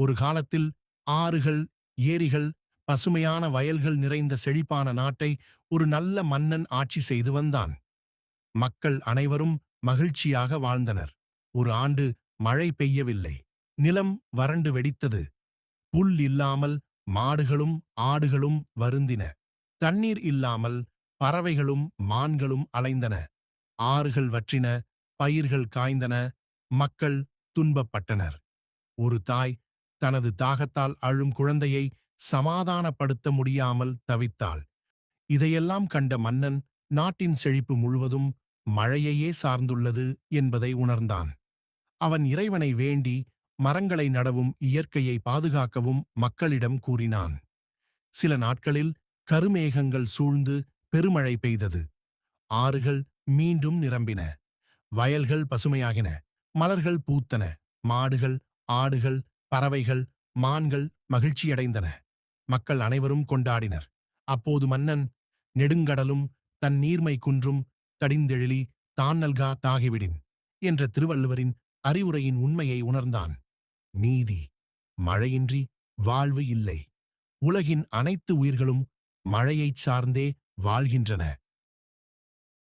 ஒரு காலத்தில் ஆறுகள், ஏரிகள், பசுமையான வயல்கள் நிறைந்த செழிப்பான நாட்டை ஒரு நல்ல மன்னன் ஆட்சி செய்து வந்தான். மக்கள் அனைவரும் மகிழ்ச்சியாக வாழ்ந்தனர். ஒரு ஆண்டு மழை பெய்யவில்லை. நிலம் வறண்டு வெடித்தது. புல் இல்லாமல் மாடுகளும் ஆடுகளும் வருந்தின. தண்ணீர் இல்லாமல் பறவைகளும் மான்களும் அலைந்தன. ஆறுகள் வற்றின, பயிர்கள் காய்ந்தன, மக்கள் துன்பப்பட்டனர். ஒரு தாய் தனது தாகத்தால் அழும் குழந்தையை சமாதானப்படுத்த முடியாமல் தவித்தாள். இதையெல்லாம் கண்ட மன்னன் நாட்டின் செழிப்பு முழுவதும் மழையையே சார்ந்துள்ளது என்பதை உணர்ந்தான். அவன் இறைவனை வேண்டி மரங்களை நடவும் இயற்கையை பாதுகாக்கவும் மக்களிடம் கூறினான். சில நாட்களில் கருமேகங்கள் சூழ்ந்து பெருமழை பெய்தது. ஆறுகள் மீண்டும் நிரம்பின. வயல்கள் பசுமையாகின. மலர்கள் பூத்தன. மாடுகள், ஆடுகள், பறவைகள், மான்கள் மகிழ்ச்சியடைந்தன. மக்கள் அனைவரும் கொண்டாடினர். அப்போது மன்னன், நெடுங்கடலும் தன் நீர்மை குன்றும் தடிந்தெழிலி தான் நல்கா தாகிவிடின் என்ற திருவள்ளுவரின் அறிவுரையின் உண்மையை உணர்ந்தான். நீதி. மழையின்றி வாழ்வு இல்லை. உலகின் அனைத்து உயிர்களும் மழையைச் சார்ந்தே வாழ்கின்றன.